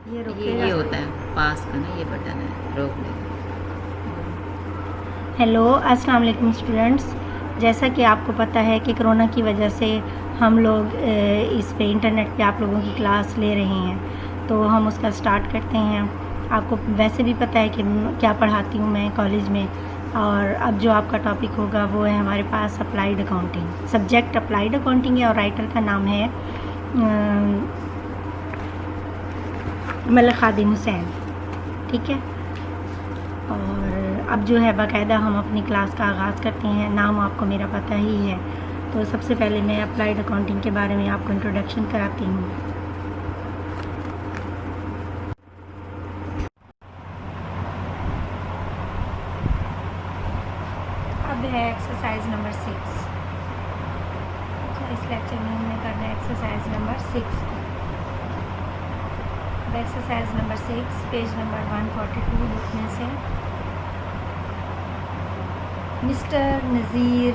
ये ये रुकेगा। होता है पास का ना, ये बटन है, रोक लेगा। हेलो, अस्सलाम वालेकुम स्टूडेंट्स। जैसा कि आपको पता है कि कोरोना की वजह से हम लोग इस पे इंटरनेट पे आप लोगों की क्लास ले रहे हैं, तो हम उसका स्टार्ट करते हैं। आपको वैसे भी पता है कि क्या पढ़ाती हूँ मैं कॉलेज में। और अब जो आपका टॉपिक होगा वो है हमारे पास applied accounting. Subject applied accounting है और राइटर का नाम है मलिक खादिम हुसैन। ठीक है, और अब जो है बाकायदा हम अपनी क्लास का आगाज़ करते हैं। नाम आपको मेरा पता ही है, तो सबसे पहले मैं अप्लाइड अकाउंटिंग के बारे में आपको इंट्रोडक्शन कराती हूँ। अब है एक्सरसाइज नंबर 6। अच्छा, इस लेक्चर में हमने करना है एक्सरसाइज नंबर 6। अब exercise number 6 page number 142 book में से mister Nazir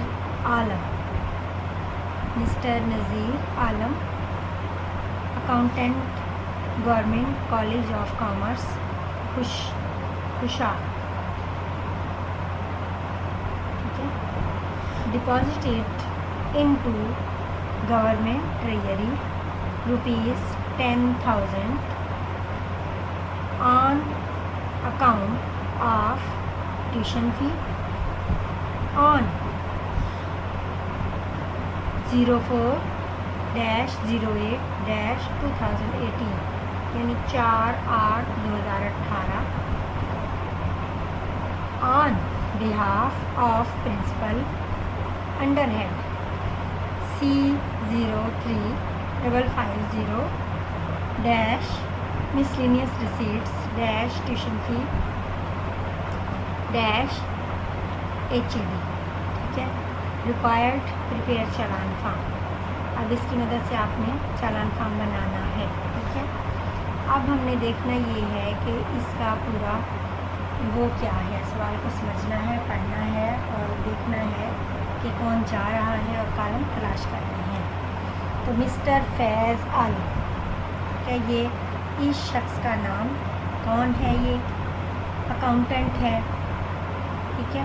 Alam, accountant, government college of commerce, खुशा। ठीक है, deposited into government treasury ₹10,000 on account of tuition fee on 04-08-2018 यानी 4/8/2018 on behalf of principal under head C035550 miscellaneous receipts tuition fee HED। ठीक है, required prepare चालान form. अब इसकी मदद से आपने चालान फॉर्म बनाना है। ठीक है, अब हमने देखना ये है कि इसका पूरा वो क्या है, सवाल को समझना है, पढ़ना है और देखना है कि कौन जा रहा है और कॉलम तलाश करनी है। तो मिस्टर फैज़ आलम, क्या ये इस शख्स का नाम कौन है? ये अकाउंटेंट है। ठीक है,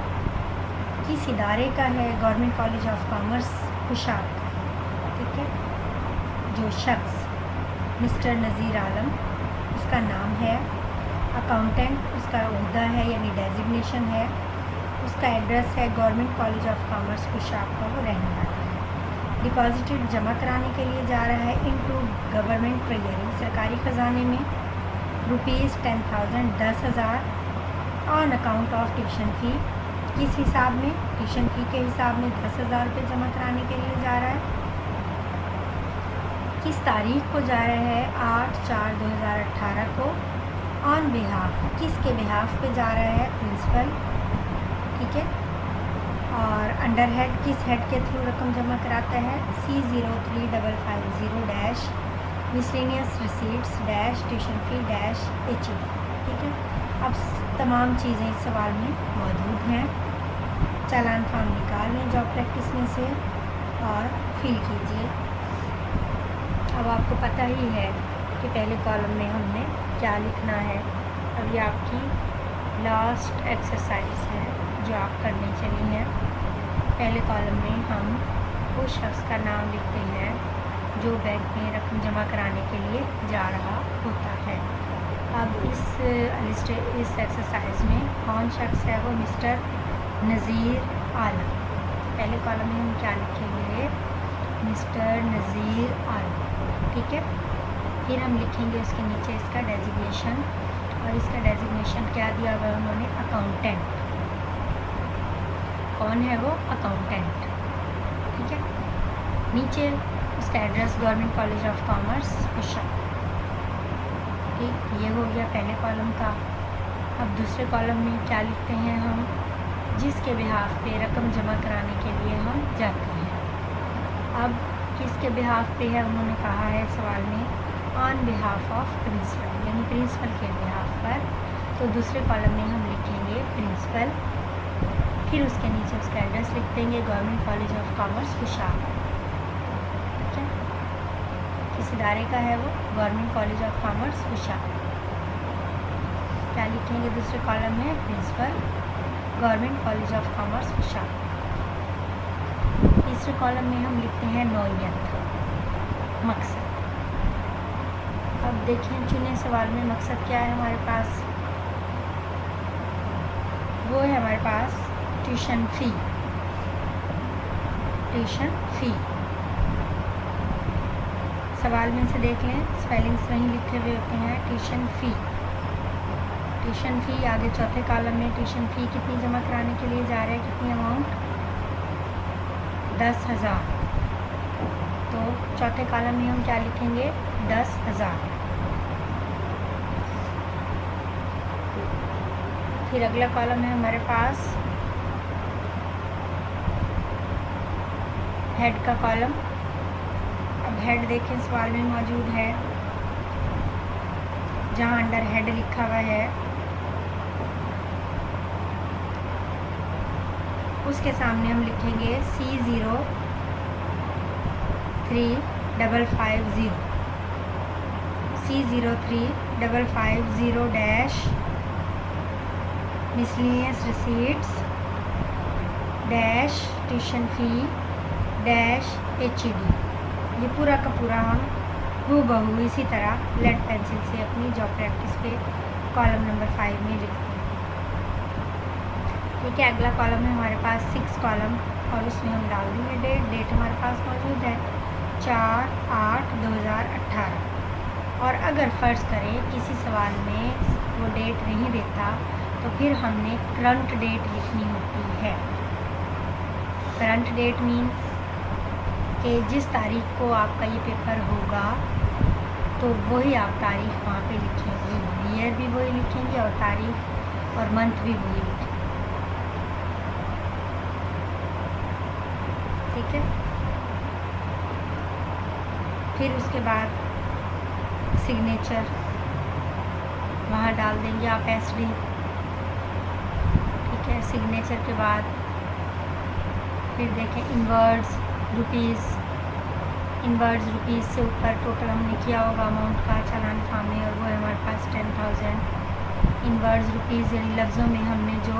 किस इदारे का है? Government college of commerce Khushab का है। ठीक है, जो शख्स मिस्टर नज़ीर आलम, उसका नाम है अकाउंटेंट, उसका ओहदा है यानी डेजिग्नेशन है, उसका एड्रेस है government college of commerce Khushab का, वो रहने वाला है। डिपॉजिटेड जमा कराने के लिए जा रहा है इनटू गवर्नमेंट ट्रेजरी, सरकारी ख़जाने में ₹10,000 10,000 on account of tuition fee. किस हिसाब में? ट्यूशन फ़ी के हिसाब में 10,000 रुपये जमा कराने के लिए जा रहा है। किस तारीख को जा रहा है? 8/4/2018 को। ऑन बिहाफ, किसके बिहाफ पे जा रहा है? प्रिंसिपल। ठीक है, और अंडर हेड, किस हेड के थ्रू रकम जमा कराता है? C035550 miscellaneous receipts tuition fee HED। ठीक है, अब तमाम चीज़ें इस सवाल में मौजूद हैं। चालान फॉर्म निकाल लें जॉब प्रैक्टिस में से और फिल कीजिए। अब आपको पता ही है कि पहले कॉलम में हमने क्या लिखना है। अब ये आपकी लास्ट एक्सरसाइज है जो आप करने चली हैं। पहले कॉलम में हम उस शख्स का नाम लिखते हैं जो बैंक में रकम जमा कराने के लिए जा रहा होता है। अब इस एक्सरसाइज में कौन शख्स है? वो मिस्टर नज़ीर आलम। पहले कॉलम में हम क्या लिखेंगे? मिस्टर नज़ीर आलम। ठीक है, फिर हम लिखेंगे उसके नीचे इसका डेजिग्नेशन, और इसका डेजिग्नेशन क्या दिया हुआ है उन्होंने? अकाउंटेंट। कौन है वो? अकाउंटेंट। ठीक है, नीचे उसका address government college of commerce खुशा। ठीक, ये हो गया पहले कॉलम का। अब दूसरे कॉलम में क्या लिखते हैं हम? जिसके बिहाफ पे रकम जमा कराने के लिए हम जाते हैं। अब किसके बिहाफ पे है? उन्होंने कहा है सवाल में ऑन बिहाफ ऑफ प्रिंसिपल, यानी प्रिंसिपल के बिहाफ पर। तो दूसरे कॉलम में हम लिखेंगे प्रिंसिपल, फिर उसके नीचे उसका एड्रेस लिख देंगे government college of commerce Khushab. ठीक है, किस इदारे का है वो? गवर्नमेंट कॉलेज ऑफ कॉमर्स होशियार। क्या लिखेंगे दूसरे कॉलम में? Principal, government college of commerce होशियार। तीसरे कॉलम में हम लिखते हैं नौयत, मकसद। अब देखें चुने सवाल में मकसद क्या है हमारे पास? वो है हमारे पास ट्यूशन फ़ी। ट्यूशन फ़ी सवाल में से देख लें, स्पेलिंग्स वहीं लिखे हुए होते हैं। Tuition fee, tuition fee. आगे चौथे कॉलम में ट्यूशन फ़ी कितनी जमा कराने के लिए जा रहे हैं, कितनी अमाउंट? 10,000। तो चौथे कॉलम में हम क्या लिखेंगे? 10,000। फिर अगला कॉलम है हमारे पास हेड का कॉलम। अब हेड देखें सवाल में मौजूद है, जहाँ अंडर हेड लिखा हुआ है उसके सामने हम लिखेंगे C03,550, C03,550 dash miscellaneous receipts dash tuition fee dash HED। ये पूरा का पूरा हम हूबहू इसी तरह लेड पेंसिल से अपनी जॉब प्रैक्टिस पे कॉलम नंबर 5 में लिखते हैं। ठीक है, अगला कॉलम है हमारे पास 6 कॉलम, और उसमें हम डाल देंगे डेट। डेट हमारे पास मौजूद है 4/8/2018। और अगर फ़र्ज़ करें किसी सवाल में वो डेट नहीं देता तो फिर हमने करंट डेट लिखनी होती है। करंट डेट मीन्स कि जिस तारीख को आपका ये पेपर होगा तो वही आप तारीख वहाँ पे लिखेंगे, ईयर भी वही लिखेंगे और तारीख और मंथ भी वही लिखेंगे। ठीक है, फिर उसके बाद सिग्नेचर वहाँ डाल देंगे आप SD। ठीक है, सिग्नेचर के बाद फिर देखें इनवर्ड्स रुपीज़। इनवर्ड्स रुपीज़ से ऊपर टोटल हमने किया होगा अमाउंट का चालान फॉर्म में, और वो है हमारे पास 10,000। इनवर्ड्स रुपीज़ यानी लफ्ज़ों में हमने जो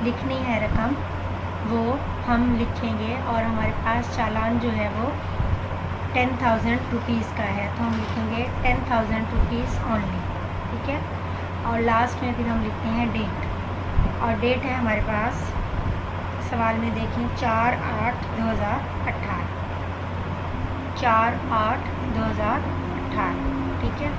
लिखनी है रकम वो हम लिखेंगे, और हमारे पास चालान जो है वो 10,000 रुपीज़ का है तो हम लिखेंगे 10,000 रुपीज़ ओनली। ठीक है, और लास्ट में फिर हम लिखते हैं डेट, और डेट है हमारे पास सवाल में देखें 4/8/2018, 4/8/2018। ठीक है,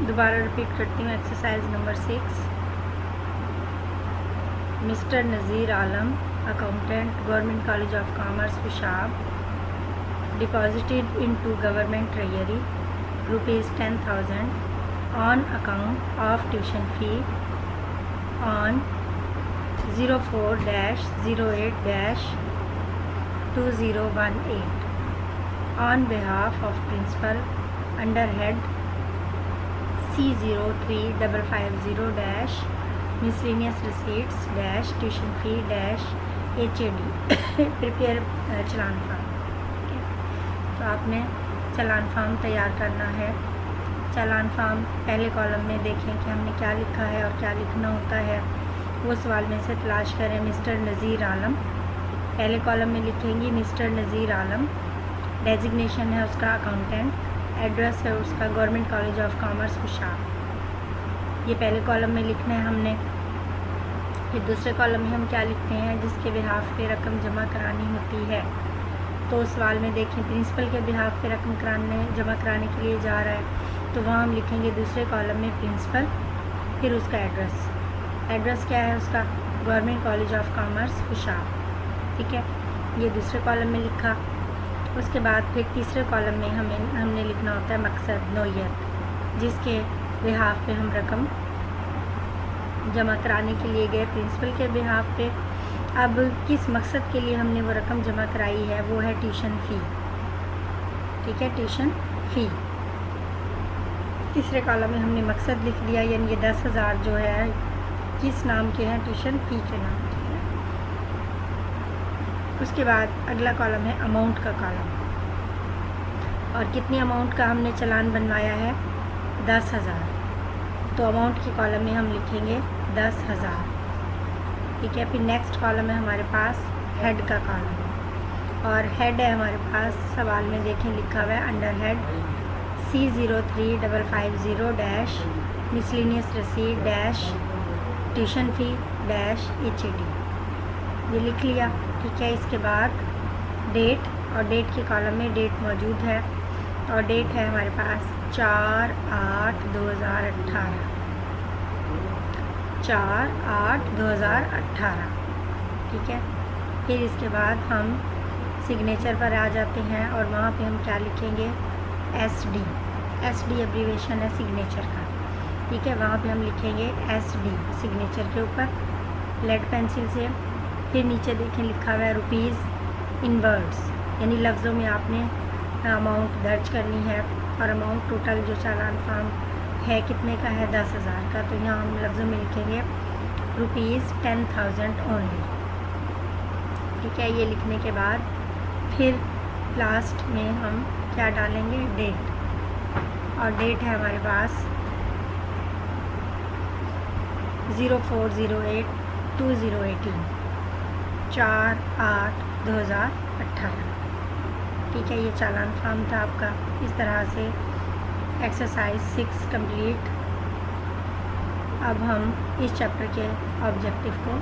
दोबारा रिपीट करती हूँ। Exercise number 6, mister Nazir Alam, accountant, government college of commerce पेशाब, deposited into government treasury ₹10,000 on account of tuition fee on 04-08-2018 on behalf of principal under head C03,550 dash miscellaneous receipts dash tuition fee dash HAD prepare challan form. तो आपने चालान form तैयार करना है। चालान form पहले column में देखें कि हमने क्या लिखा है और क्या लिखना होता है। वो सवाल में से तलाश करें मिस्टर नज़ीर आलम। पहले कॉलम में लिखेंगी मिस्टर नज़ीर आलम, डेजिग्नेशन है उसका अकाउंटेंट, एड्रेस है उसका गवर्नमेंट कॉलेज ऑफ कॉमर्स होशियार। ये पहले कॉलम में लिखना है हमने। फिर दूसरे कॉलम में हम क्या लिखते हैं, जिसके बिहाफ पे रकम जमा करानी होती है। तो सवाल में देखें प्रिंसिपल के बिहाफ पे रकम जमा कराने के लिए जा रहा है, तो वहाँ हम लिखेंगे दूसरे कॉलम में प्रिंसिपल, फिर उसका एड्रेस। एड्रेस क्या है उसका? गवर्नमेंट कॉलेज ऑफ कॉमर्स होशियार। ठीक है, ये दूसरे कॉलम में लिखा। उसके बाद फिर तीसरे कॉलम में हमने लिखना होता है मकसद, नौयत, जिसके बिहाफ पे हम रकम जमा कराने के लिए गए प्रिंसिपल के बिहाफ पे। अब किस मकसद के लिए हमने वो रकम जमा कराई है, वो है ट्यूशन फ़ी। ठीक है, ट्यूशन फ़ी। तीसरे कॉलम में हमने मकसद लिख दिया, यानी ये 10,000 जो है किस नाम के हैं? ट्यूशन फ़ी के नाम के हैं। उसके बाद अगला कॉलम है अमाउंट का कॉलम, और कितनी अमाउंट का हमने चालान बनवाया है, 10,000। तो अमाउंट के कॉलम में हम लिखेंगे 10,000, ठीक है। फिर नेक्स्ट कॉलम है हमारे पास हेड का कॉलम, और हेड है हमारे पास सवाल में देखें लिखा हुआ है under head C03,550 dash miscellaneous रसीद dash tuition fee dash HAD, ये लिख लिया, ठीक है। इसके बाद डेट, और डेट के कॉलम में डेट मौजूद है, और डेट है हमारे पास 4/8/2018, 4/8/2018, ठीक है। फिर इसके बाद हम सिग्नेचर पर आ जाते हैं, और वहाँ पे हम क्या लिखेंगे, SD एब्रीवेशन है सिग्नेचर का, ठीक है। वहाँ पे हम लिखेंगे SD सिग्नेचर के ऊपर लेड पेंसिल से। फिर नीचे देखें लिखा हुआ है रुपीज़ इन वर्ड्स, यानी लफ्ज़ों में आपने अमाउंट दर्ज करनी है, और अमाउंट टोटल जो चालान फार्म है कितने का है, 10,000 का। तो यहाँ हम लफ्ज़ों में लिखेंगे ₹10,000 ओनली, ठीक है। ये लिखने के बाद फिर लास्ट में हम क्या डालेंगे, डेट, और डेट है हमारे पास 04/08/2018, 4/8/2018, ठीक है। ये चालान फार्म था आपका। इस तरह से एक्सरसाइज 6 कंप्लीट। अब हम इस चैप्टर के ऑब्जेक्टिव को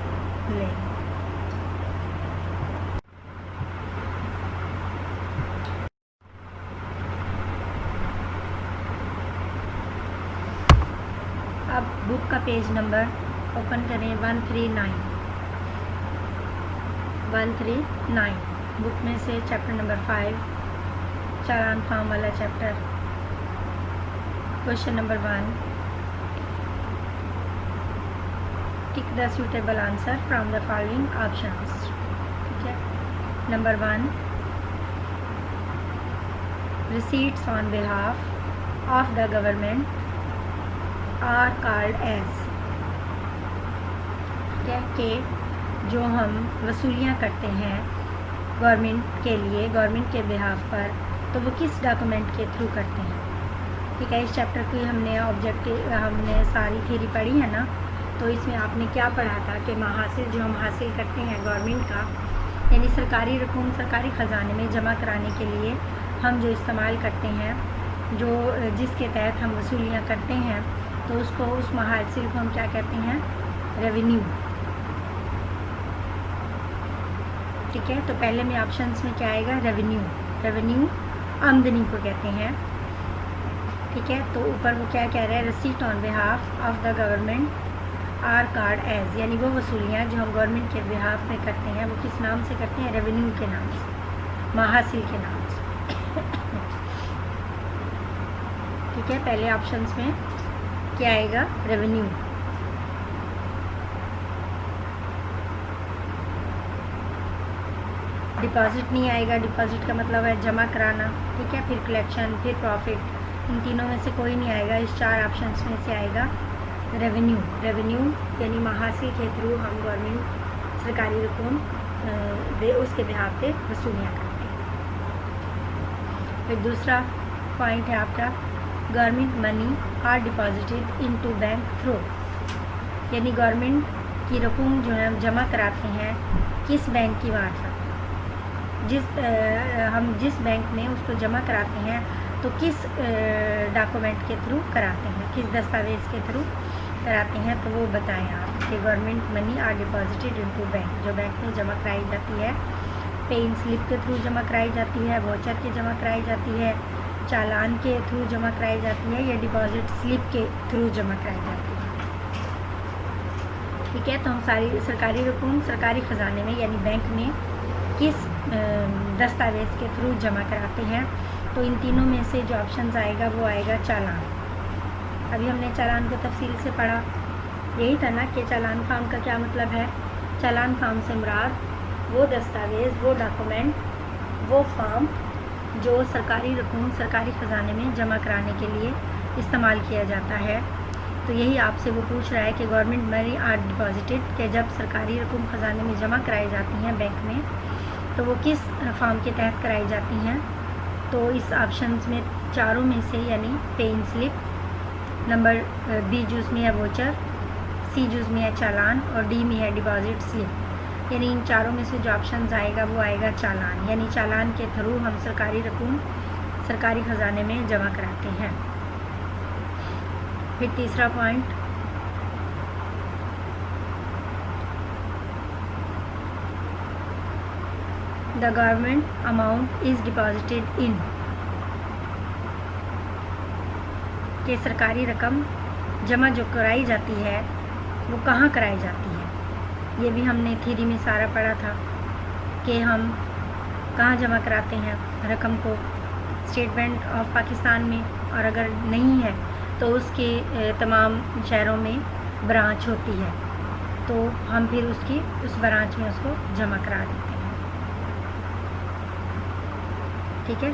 लें। अब बुक का पेज नंबर ओपन करें 139 बुक में से चैप्टर नंबर 5 चालान फार्म वाला chapter. Question number 1, tick the suitable answer from the following options, ठीक है। Number 1, receipts on behalf of the government are called as, ठीक है, कि जो हम वसूलियाँ करते हैं गवर्नमेंट के लिए, गवर्नमेंट के बिहाफ पर, तो वो किस डॉक्यूमेंट के थ्रू करते हैं, ठीक है। इस चैप्टर की हमने हमने सारी थ्योरी पढ़ी है ना, तो इसमें आपने क्या पढ़ा था कि महासिल जो हम हासिल करते हैं गवर्नमेंट का, यानी सरकारी रकूम सरकारी ख़जाने में जमा कराने के लिए हम जो इस्तेमाल करते हैं, जो जिसके तहत हम वसूलियाँ करते हैं, तो उसको, उस महासिल को हम क्या कहते हैं, रेवेन्यू, ठीक है। तो पहले में ऑप्शंस में क्या आएगा, रेवेन्यू आमदनी को कहते हैं, ठीक है। तो ऊपर वो क्या कह रहा है, receipt on behalf of the government are card age, यानी वो वसूलियाँ जो हम गवर्नमेंट के बिहाफ में करते हैं वो किस नाम से करते हैं, रेवेन्यू के नाम से, महासिल के नाम से, ठीक है। पहले ऑप्शंस में क्या आएगा, रेवेन्यू। डिपॉजिट नहीं आएगा, डिपॉजिट का मतलब है जमा कराना, ठीक है। फिर कलेक्शन, फिर प्रॉफिट, इन तीनों में से कोई नहीं आएगा। इस 4 ऑप्शंस में से आएगा रेवेन्यू, यानी महासिल के थ्रू हम गवर्नमेंट सरकारी रकूम उसके बिहाफ पे वसूलियाँ करते हैं। फिर दूसरा पॉइंट है आपका, government money are deposited into bank through, यानी गवर्नमेंट की रकूम जो है हम जमा कराते हैं किस बैंक की मार्फत, हम जिस बैंक में उसको जमा कराते हैं तो किस डॉक्यूमेंट के थ्रू कराते हैं, किस दस्तावेज़ के थ्रू कराते हैं, तो वो बताएं आप कि government money are deposited into bank, जो बैंक में जमा कराई जाती है, पेइंग स्लिप के थ्रू जमा कराई जाती है, वाउचर के जमा कराई जाती है, चालान के थ्रू जमा कराई जाती है, या डिपॉजिट स्लिप के थ्रू जमा कराई जाती है, ठीक है। तो हम सारी सरकारी रकूम सरकारी ख़जाने में यानी बैंक में किस दस्तावेज़ के थ्रू जमा कराते हैं, तो इन तीनों में से जो ऑप्शन आएगा वो आएगा चालान। अभी हमने चालान को तफसील से पढ़ा, यही था ना कि चालान फार्म का क्या मतलब है। चालान फार्म से मुराद वो दस्तावेज़, वो डॉक्यूमेंट, वो फार्म जो सरकारी रकूम सरकारी ख़जाने में जमा कराने के लिए इस्तेमाल किया जाता है। तो यही आपसे वो पूछ रहा है कि गवर्नमेंट मनी आर डिपॉजिटेड, कि जब सरकारी रकूम ख़जाने में जमा कराई जाती हैं बैंक में, तो तो वो किस फॉर्म के तहत कराई जाती हैं? तो इस ऑप्शंस में चारों में से यानी पे इन स्लिप, नंबर बी जूस में है वोचर, सी जूस में है चालान और डी में है डिपॉजिट स्लिप। यानी इन चारों में से जो ऑप्शंस आएगा वो आएगा चालान, यानी चालान के थ्रू हम सरकारी रकूम सरकारी ख़जाने में जमा कराते हैं। फिर तीसरा point, the government amount is deposited in, कि सरकारी रकम जमा जो कराई जाती है वो कहाँ कराई जाती है। ये भी हमने थ्योरी में सारा पढ़ा था कि हम कहाँ जमा कराते हैं रकम को, स्टेट बैंक ऑफ पाकिस्तान में, और अगर नहीं है तो उसके तमाम शहरों में ब्रांच होती है, तो हम फिर उस ब्रांच में उसको जमा करा देते हैं। ठीक है।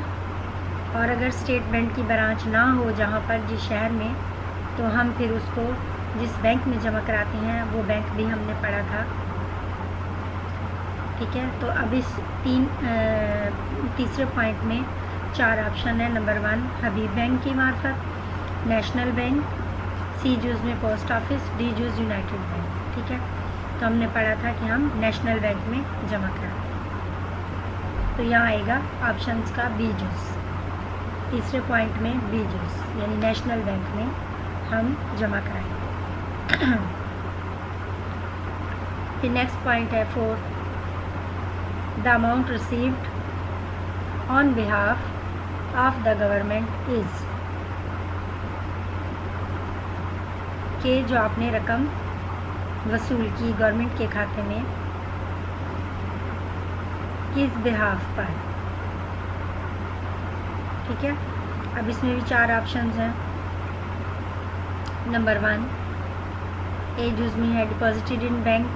और अगर स्टेट बैंक की ब्रांच ना हो जहाँ पर जिस शहर में, तो हम फिर उसको जिस बैंक में जमा कराते हैं वो बैंक भी हमने पढ़ा था। ठीक है। तो अब इस तीसरे पॉइंट में 4 ऑप्शन है। नंबर 1 हबीब बैंक की मार्फत, नेशनल बैंक, सी जूस में post office, D juice United bank. ठीक है। तो हमने पढ़ा था कि हम नेशनल बैंक में जमा कराते हैं, तो यहाँ आएगा ऑप्शंस का बी जूस। तीसरे पॉइंट में बी जूस यानी नेशनल बैंक में हम जमा कराएंगे। फिर नेक्स्ट पॉइंट है 4, the amount received on behalf of the government is, कि जो आपने रकम वसूल की गवर्नमेंट के खाते में किस बिहाफ पर। ठीक है। अब इसमें भी 4 ऑप्शंस हैं। नंबर 1 ए जूस में है डिपॉजिटेड इन बैंक,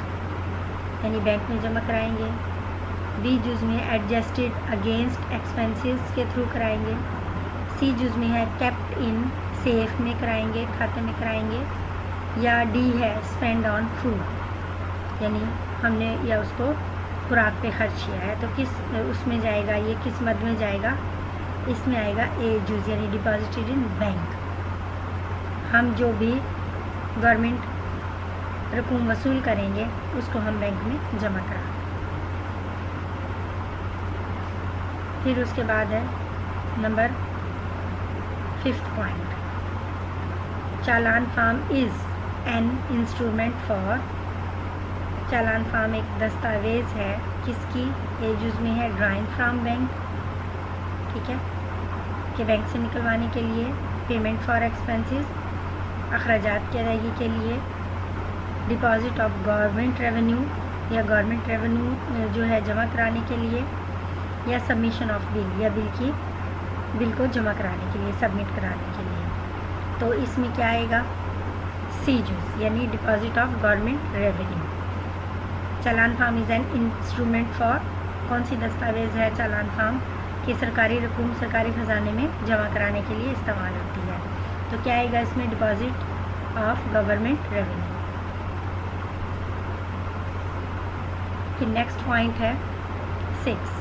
यानी बैंक में जमा कराएंगे। बी जूस में है एडजस्टेड अगेंस्ट एक्सपेंसेस के थ्रू कराएंगे। सी जूस में है केप्ट इन सेफ में कराएंगे, खाते में कराएंगे। या डी है स्पेंड ऑन फूड, यानी हमने या उसको खुराक पे खर्च किया है, तो किस उसमें जाएगा, ये किस मद में जाएगा? इसमें आएगा ए जूस यानी डिपॉजिटेड इन बैंक। हम जो भी गवर्नमेंट रकूम वसूल करेंगे उसको हम बैंक में जमा करा। फिर उसके बाद है number 5th point, challan form is an instrument for, challan form एक दस्तावेज़ है किसकी? ए जूस में है ड्राइंग फ्रॉम बैंक। ठीक है, कि बैंक से निकलवाने के लिए, पेमेंट फॉर एक्सपेंसेस अखराजात की अदायगी के लिए, डिपॉजिट ऑफ गवर्नमेंट रेवेन्यू या गवर्नमेंट रेवेन्यू जो है जमा कराने के लिए, या सबमिशन ऑफ बिल या बिल को जमा कराने के लिए, सबमिट कराने के लिए। तो इसमें क्या आएगा? सी जूस यानी deposit of government revenue. Challan form is an instrument for, कौन सी दस्तावेज़ है चालान फार्म? कि सरकारी रकूम सरकारी ख़जाने में जमा कराने के लिए इस्तेमाल होती है। तो क्या आएगा इसमें? Deposit of government revenue. फिर नेक्स्ट पॉइंट है 6,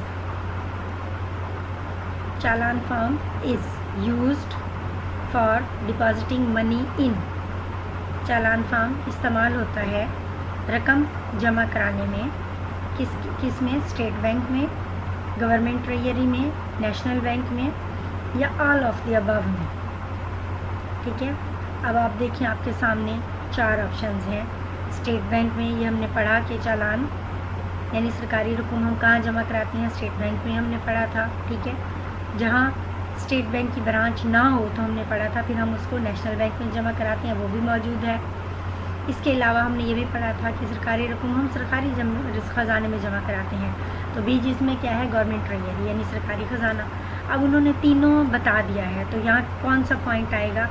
challan form is used for depositing money in, challan form इस्तेमाल होता है रकम जमा कराने में, किस में? स्टेट बैंक में, गवर्नमेंट ट्रेजरी में, नेशनल बैंक में, या ऑल ऑफ द अबव में। ठीक है। अब आप देखिए आपके सामने 4 ऑप्शंस हैं। स्टेट बैंक में ये हमने पढ़ा कि चालान यानी सरकारी रकूम हम कहाँ जमा कराते हैं? स्टेट बैंक में हमने पढ़ा था। ठीक है। जहाँ स्टेट बैंक की ब्रांच ना हो तो हमने पढ़ा था, फिर हम उसको नेशनल बैंक में जमा कराते हैं, वो भी मौजूद है। इसके अलावा हमने ये भी पढ़ा था कि सरकारी रकूम हम सरकारी ख़जाने में जमा कराते हैं। तो बी जिसमें क्या है? गवर्नमेंट ट्रेजरी यानी सरकारी ख़जाना। अब उन्होंने तीनों बता दिया है, तो यहाँ कौन सा पॉइंट आएगा?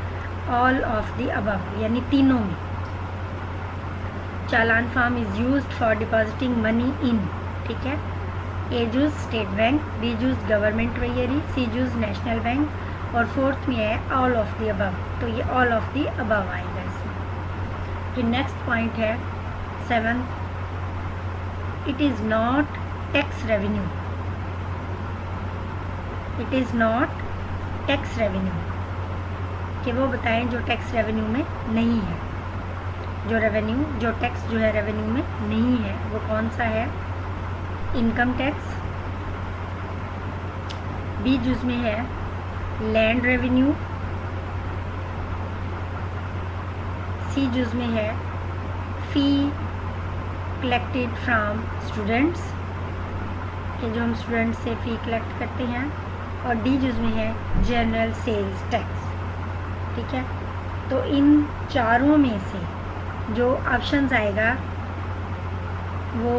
ऑल ऑफ द अबव यानी तीनों में। Challan form is used for depositing money in. ठीक है। ए जूस स्टेट बैंक, बी जूस गवर्नमेंट ट्रेजरी, सी जूस नेशनल बैंक, और 4th में है ऑल ऑफ द अबव। तो ये ऑल ऑफ द अबव आएगा इसमें। फिर नेक्स्ट पॉइंट है 7, it is not tax revenue, it is not tax revenue, कि वो बताएं जो टैक्स रेवेन्यू में नहीं है, जो टैक्स जो है रेवेन्यू में नहीं है वो कौन सा है? Income tax. बी जुज में है लैंड रेवेन्यू। सी जुज में है फी कलेक्टेड फ्रॉम स्टूडेंट्स, कि जो हम स्टूडेंट से फ़ी कलेक्ट करते हैं। और डी जुज में है जनरल सेल्स टैक्स। ठीक है, तो इन चारों में से जो ऑप्शंस आएगा वो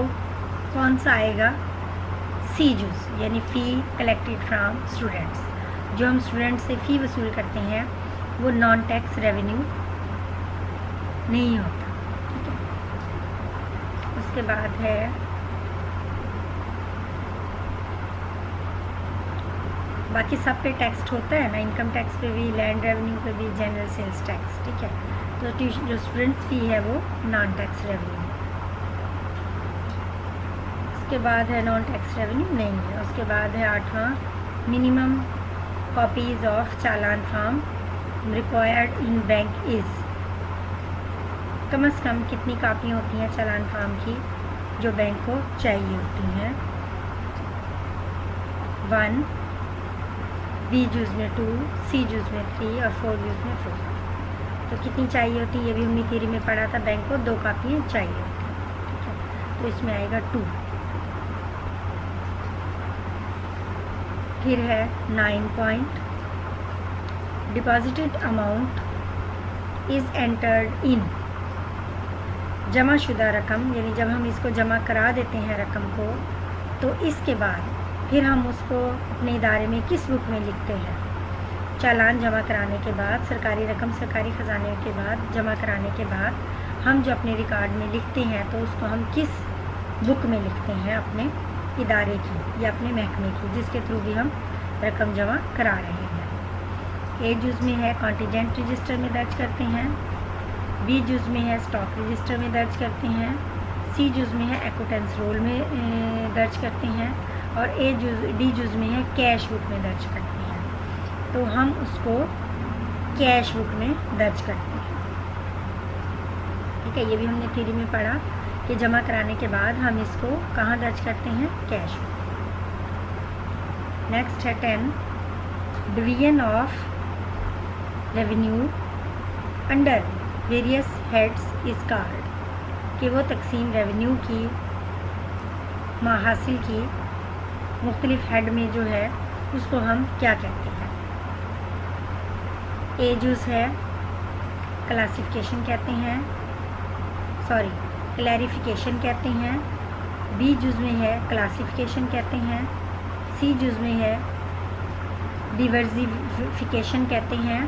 कौन सा आएगा? सी जुज, यानी फ़ी कलेक्टेड फ्रॉम स्टूडेंट्स। जो हम स्टूडेंट से फ़ी वसूल करते हैं वो नॉन टैक्स रेवेन्यू नहीं होता। ठीक है, उसके बाद है बाकी सब पे टैक्स होता है ना, इनकम टैक्स पे भी, लैंड रेवेन्यू पे भी, जनरल सेल्स टैक्स। ठीक है, तो जो स्टूडेंट्स फी है वो नॉन टैक्स रेवेन्यू। उसके बाद है नॉन टैक्स रेवेन्यू नहीं है। उसके बाद है 8वां, minimum copies of challan form required in bank is. कम से कम कितनी कापियाँ होती हैं चालान फॉर्म की जो बैंक को चाहिए होती हैं? 1, बी जूस में 2, सी जूस में 3 और 4 जूस में 4। तो कितनी चाहिए होती है ये भी हमने थ्योरी में पढ़ा था, बैंक को 2 कापियाँ चाहिए होती हैं। ठीक है, तो इसमें आएगा 2। फिर है 9 point, deposited amount is entered in. जमाशुदा रकम, यानी जब हम इसको जमा करा देते हैं रकम को, तो इसके बाद फिर हम उसको अपने इदारे में किस बुक में लिखते हैं? चालान जमा कराने के बाद, सरकारी रकम सरकारी ख़जाने के बाद जमा कराने के बाद हम जो अपने रिकॉर्ड में लिखते हैं तो उसको हम किस बुक में लिखते हैं? अपने इदारे की या अपने महकमे की, जिसके थ्रू भी हम रकम जमा करा रहे हैं। ए जुज़ में है कॉन्टीजेंट रजिस्टर में दर्ज करते हैं। बी जुज़ में है स्टॉक रजिस्टर में दर्ज करते हैं। सी जुज़ में है एक्विटेंस रोल में दर्ज करते हैं। और डी जुज़ में है कैश बुक में दर्ज करते हैं। तो हम उसको कैश बुक में दर्ज करते हैं। ठीक है, ये भी हमने थ्योरी में पढ़ा कि जमा कराने के बाद हम इसको कहाँ दर्ज करते हैं? Cash book. नेक्स्ट है 10, division of revenue under various heads is called, कि वो तकसीम रेवेन्यू की माहासिल की मुख्तलिफ हेड में जो है उसको हम क्या कहते हैं? ए जुज़ है क्लासिफिकेशन कहते हैं, सॉरी क्लैरिफिकेशन कहते हैं। बी जुज़ में है क्लासिफिकेशन कहते हैं। सी जुज़ में है डिवर्सिफिकेशन कहते हैं।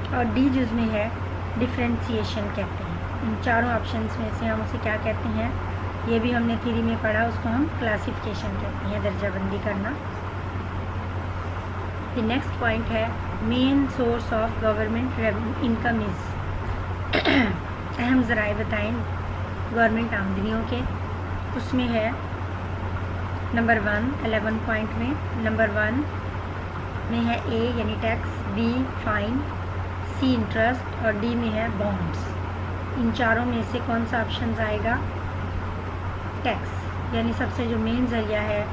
और डी जुज़ में है डिफरेंशिएशन कहते हैं। इन चारों ऑप्शंस में से हम उसे क्या कहते हैं? ये भी हमने थ्योरी में पढ़ा, उसको हम क्लासिफिकेशन कहते हैं, दर्जाबंदी करना। फिर नेक्स्ट पॉइंट है main source of government income is. अहम ज़राए बताएं गवर्नमेंट आमदनियों के। उसमें है नंबर 1 11 पॉइंट में, नंबर 1 में है ए यानी tax, B fine, C interest और डी में है बॉन्ड्स। इन चारों में से कौन सा ऑप्शन आएगा? टैक्स, यानी सबसे जो मेन ज़रिया है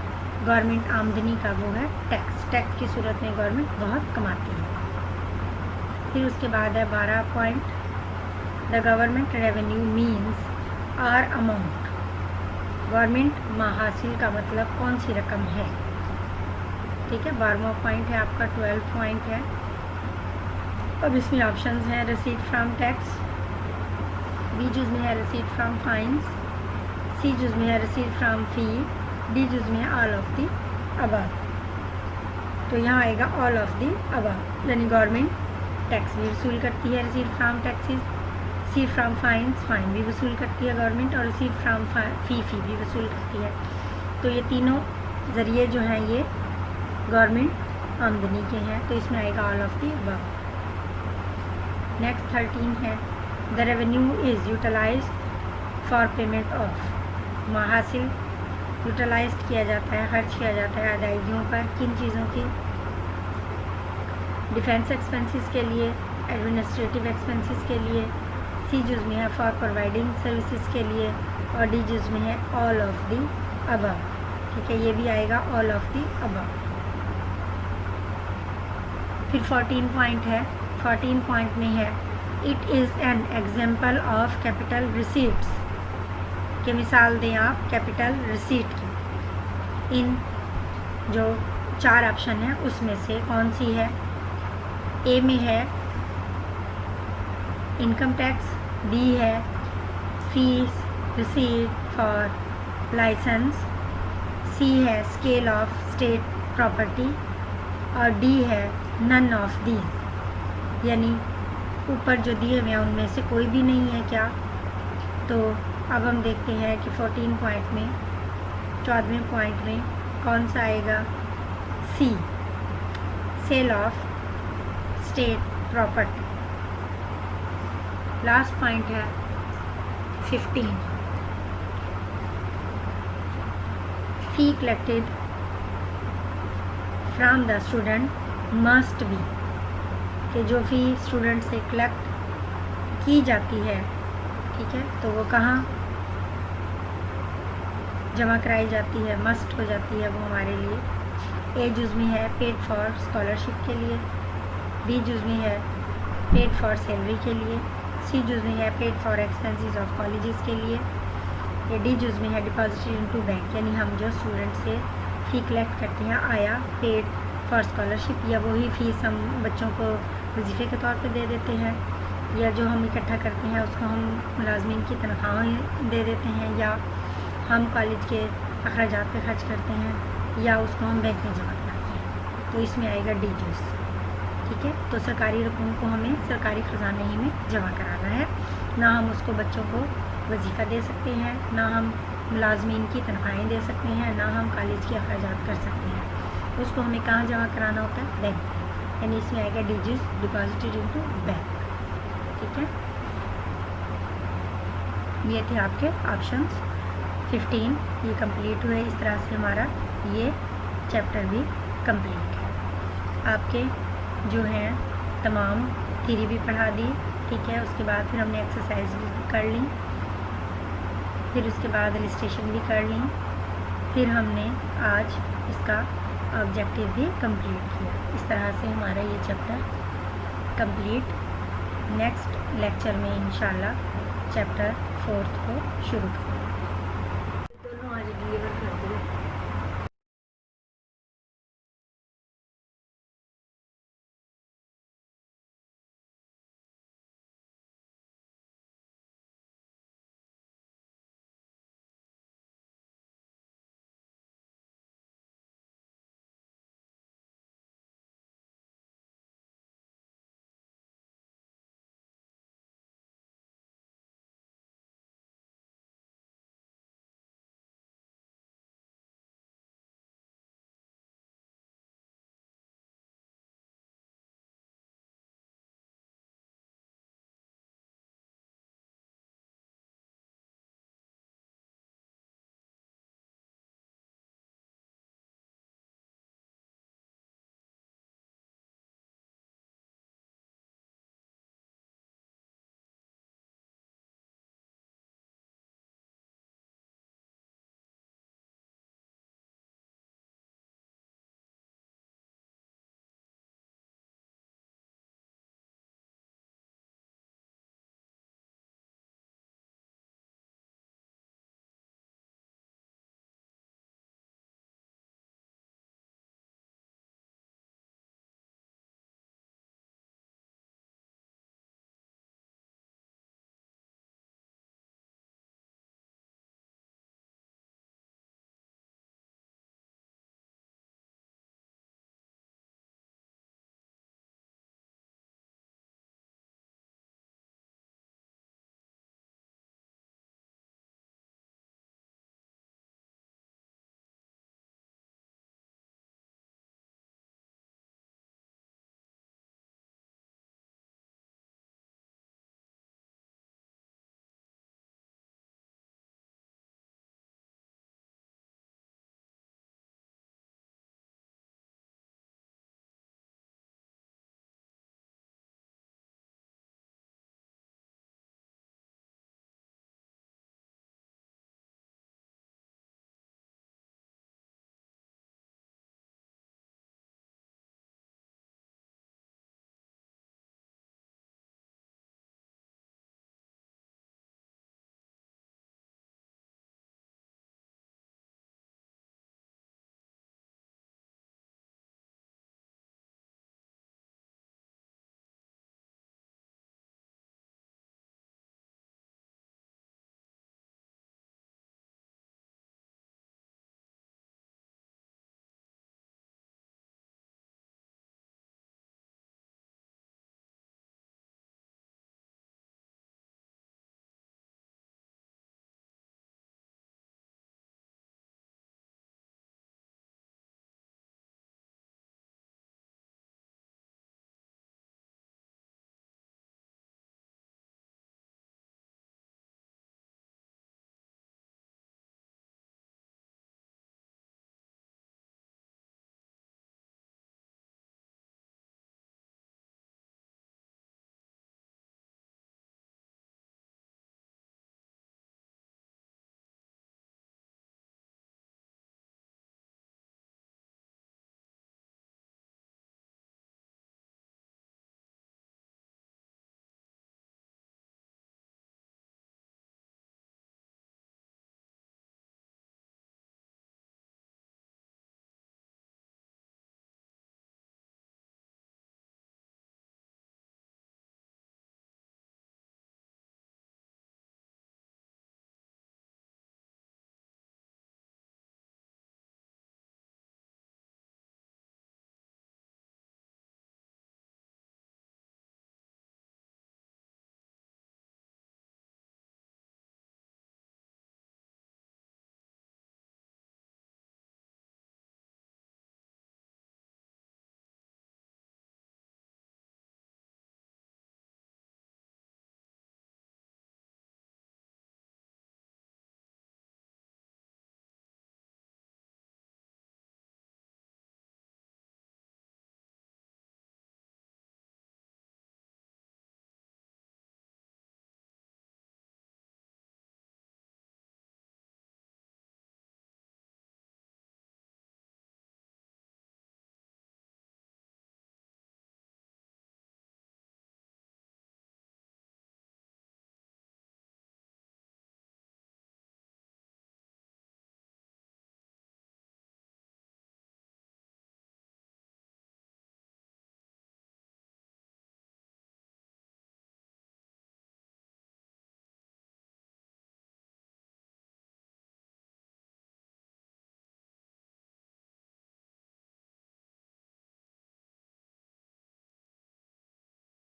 गवर्नमेंट आमदनी का वो है टैक्स। टैक्स की सूरत में गवर्नमेंट बहुत कमाती है। फिर उसके बाद है 12 point, the government revenue means are amount. Government माहासिल का मतलब कौन सी रकम है? ठीक है, 12वां पॉइंट है आपका। 12 पॉइंट है। अब इसमें ऑप्शंस हैं रिसीट फ्रॉम टैक्स, बी जुज़ में है रिसीट फ्रॉम फाइन्स, सी जुज़ में है रिसीट फ्रॉम फी, डी जुज़ में है ऑल ऑफ दी अबव। तो यहाँ आएगा ऑल ऑफ दी अबव, यानी गवर्नमेंट टैक्स भी वसूल करती है, receipt from taxes, C from fines, fine भी वसूल करती है गवर्नमेंट, और रिसीट फ्रॉम फी भी वसूल करती है। तो ये तीनों ज़रिए जो हैं ये गवर्नमेंट आमदनी के हैं, तो इसमें आएगा all of the above. Next 13 है the revenue is utilised for payment of. माहासिल यूटिलाइज किया जाता है, खर्च किया जाता है अदायगियों पर, किन चीज़ों की? डिफेंस एक्सपेंसेस के लिए, एडमिनिस्ट्रेटिव एक्सपेंसेस के लिए। सी जुज़ में है फॉर प्रोवाइडिंग सर्विसेज के लिए, और डी जुज़ में है ऑल ऑफ दी अबव। ठीक है, ये भी आएगा ऑल ऑफ दी अबव। फिर 14 पॉइंट है, 14 पॉइंट में है it is an example of capital receipts, के मिसाल दें आप कैपिटल रिसीट की। इन जो 4 ऑप्शन है उसमें से कौन सी है? ए में है इनकम टैक्स, बी है फीस रिसीट फॉर लाइसेंस, सी है स्केल ऑफ स्टेट प्रॉपर्टी, और डी है नन ऑफ दीज, यानी ऊपर जो दिए हुए हैं उनमें से कोई भी नहीं है क्या? तो अब हम देखते हैं कि 14 पॉइंट में, 14वें पॉइंट में कौन सा आएगा? C, sale of state property. Last point है 15, fee collected from the student must be, कि जो फी स्टूडेंट से कलेक्ट की जाती है, ठीक है, तो वो कहाँ जमा कराई जाती है? मस्ट हो जाती है वो हमारे लिए। ए जुज़ में है पेड फॉर स्कॉलरशिप के लिए, बी जुज़ में है पेड फॉर सैलरी के लिए, सी जुज़ में है paid for expenses of colleges के लिए, या डी जुज़ में है डिपॉजिटेड इनटू बैंक, यानी हम जो स्टूडेंट से फ़ी कलेक्ट करते हैं आया पेड फॉर स्कॉलरशिप, या वही फ़ीस हम बच्चों को वजीफ़े के तौर पे दे देते हैं, या जो हम इकट्ठा करते हैं उसको हम मुलाजमीन की तनख्वाहें दे देते हैं, या हम कॉलेज के अखराजात पे खर्च करते हैं, या उसको हम बैंक में जमा कराते हैं। तो इसमें आएगा डी जुज़। ठीक है, तो सरकारी रकूम को हमें सरकारी ख़जाने ही में जमा कराना है, ना हम उसको बच्चों को वजीफ़ा दे सकते हैं, ना हम मुलाजमीन की तनख्वाहें दे सकते हैं, ना हम कॉलेज के अखराजात कर सकते हैं। उसको हमें कहाँ जमा कराना होता है? बैंक, यानी इसमें आएगा डी जुज़, डिपॉजिटेड इनटू बैंक। ठीक है, ये थे आपके ऑप्शंस 15, ये कंप्लीट हुए। इस तरह से हमारा ये चैप्टर भी कंप्लीट है। आपके जो हैं तमाम थ्योरी भी पढ़ा दी, ठीक है, उसके बाद फिर हमने एक्सरसाइज भी कर ली, फिर उसके बाद इलस्ट्रेशन भी कर ली, फिर हमने आज इसका ऑब्जेक्टिव भी कंप्लीट किया। इस तरह से हमारा ये चैप्टर कंप्लीट। नेक्स्ट लेक्चर में इंशाल्लाह चैप्टर 4 को शुरू करेंगे।